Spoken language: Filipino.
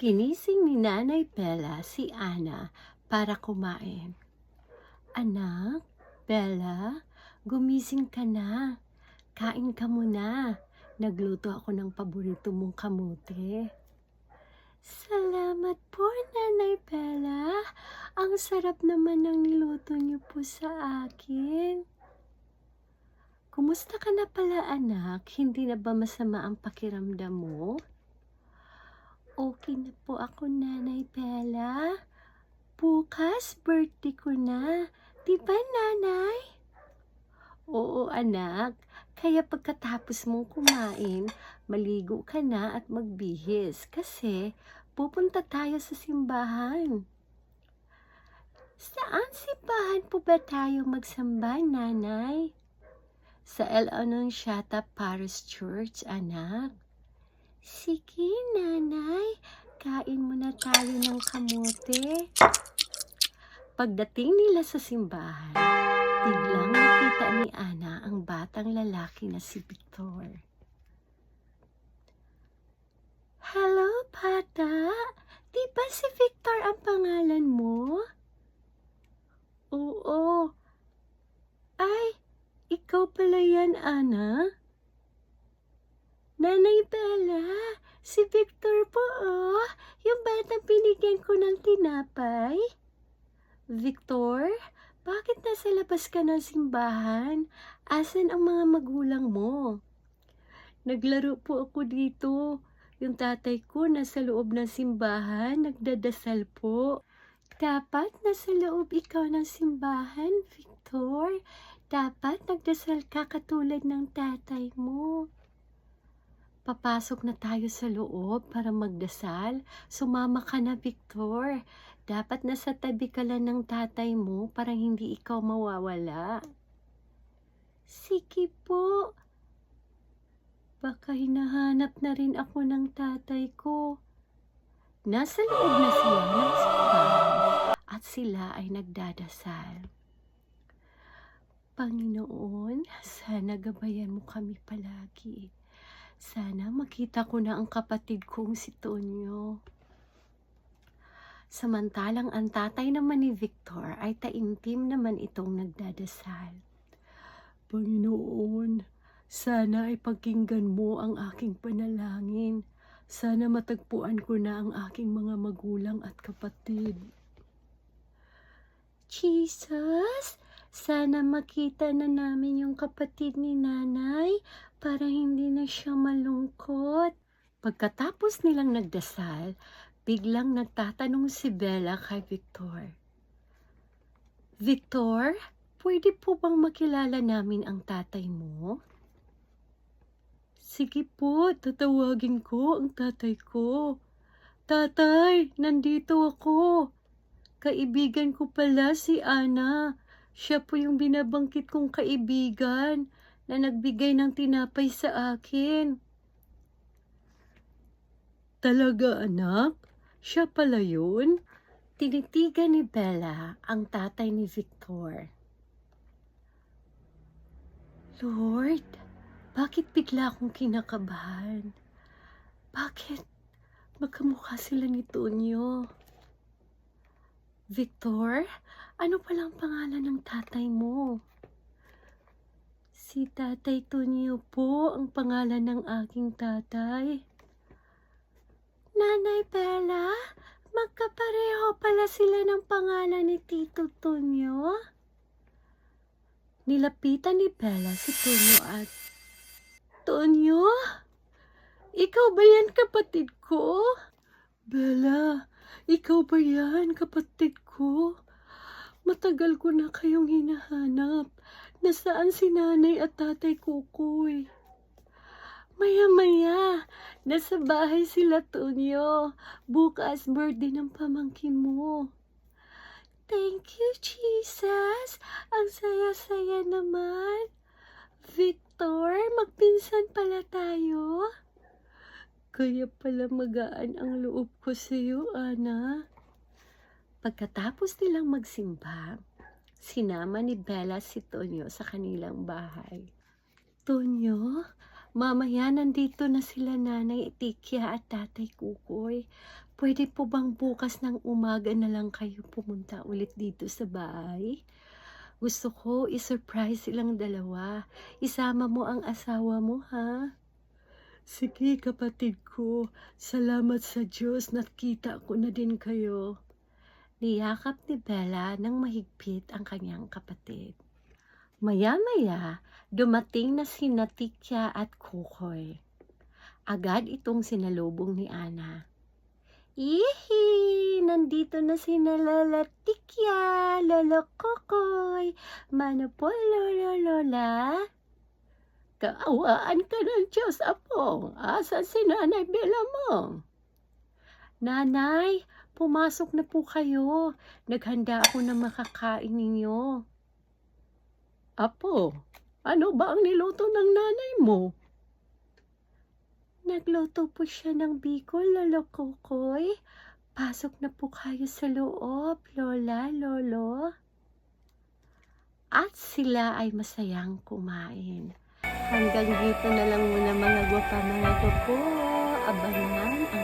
Ginising ni Nanay Bella si Ana para kumain. Anak, Bella, gumising ka na. Kain ka muna. Nagluto ako ng paborito mong kamote. Salamat po, Nanay Bella. Ang sarap naman ng niluto niyo po sa akin. Kumusta ka na pala, anak? Hindi na ba masama ang pakiramdam mo? Okay na po ako, Nanay Bella. Bukas, birthday ko na. Di ba, Nanay? Oo, anak. Kaya pagkatapos mong kumain, maligo ka na at magbihis kasi pupunta tayo sa simbahan. Saan simbahan po ba tayo magsamba, Nanay? Sa El Annunciata Parish Church, anak. Sige, Nanay. Kain muna tayo ng kamote. Pagdating nila sa simbahan, biglang nakita ni Ana ang batang lalaki na si Victor. Hello, bata. Di ba si Victor ang pangalan mo? Oo. Ay, ikaw pala yan, Ana? Nanay Bella, si Victor po, yung batang binigyan ko ng tinapay. Victor, bakit nasa labas ka ng simbahan? Asan ang mga magulang mo? Naglaro po ako dito. Yung tatay ko nasa loob ng simbahan, nagdadasal po. Dapat nasa loob ikaw ng simbahan, Victor. Dapat nagdasal ka katulad ng tatay mo. Papasok na tayo sa loob para magdasal. Sumama ka na, Victor. Dapat nasa tabi ka lang ng tatay mo para hindi ikaw mawawala. Sige po. Baka hinahanap na rin ako ng tatay ko. Nasa loob na sila ng simbahan at sila ay nagdadasal. Panginoon, sana gabayan mo kami palagi. Sana makita ko na ang kapatid kong si Tonyo. Samantalang ang tatay naman ni Victor ay taimtim naman itong nagdadasal. Panginoon, sana ay pakinggan mo ang aking panalangin. Sana matagpuan ko na ang aking mga magulang at kapatid. Jesus, sana makita na namin yung kapatid ni Nanay para hindi na siya malungkot. Pagkatapos nilang nagdasal, biglang nagtatanong si Bella kay Victor. Victor, pwede po bang makilala namin ang tatay mo? Sige po, tatawagin ko ang tatay ko. Tatay, nandito ako. Kaibigan ko pala si Ana. Siya po yung binabangkit kong kaibigan na nagbigay ng tinapay sa akin. Talaga, anak? Siya pala yun? Tinitigan ni Bella ang tatay ni Victor. Lord, bakit bigla akong kinakabahan? Bakit magkamukha sila ni Tonyo? Victor, ano palang pangalan ng tatay mo? Si Tatay Tonyo po ang pangalan ng aking tatay. Nanay Bella, magkapareho pala sila ng pangalan ni Tito Tonyo. Nilapitan ni Bella si Tonyo at, Tonyo? Ikaw ba yan, kapatid ko? Bella, ikaw ba yan, kapatid ko? Matagal ko na kayong hinahanap. Nasaan si nanay at tatay Kukoy? Maya-maya, nasa bahay sila, Tonyo. Bukas, birthday ng pamangkin mo. Thank you, Jesus. Ang saya-saya naman. Victor, magpinsan pala tayo. Kaya pala magaan ang loob ko sa iyo, Ana. Pagkatapos nilang magsimba, sinama ni Bella si Tonyo sa kanilang bahay. Tonyo, mamaya nandito na sila Nanay Tikya at Tatay Kukoy. Puwede po bang bukas ng umaga na lang kayo pumunta ulit dito sa bahay? Gusto ko i-surprise silang dalawa. Isama mo ang asawa mo, ha? Sige, kapatid ko. Salamat sa Diyos, nakita ko na din kayo. Niyakap ni Bella ng mahigpit ang kanyang kapatid. Maya-maya, dumating na sina Tikya at Kukoy. Agad itong sinalubong ni Ana. Ihi! Nandito na sina Lola Tikya, Lolo Kukoy, Mano po, Lolo Lola. Kaawaan ka ng Diyos, Apo. Asan si Nanay Bella mo? Nanay, pumasok na po kayo. Naghanda ako ng makakain ninyo. Apo, ano ba ang niluto ng nanay mo? Nagluto po siya ng biko, Lolo Kukoy. Pasok na po kayo sa loob, Lola, Lolo. At sila ay masayang kumain. Hanggang dito na lang muna mga gwapa, mga gwapo. Abangan ang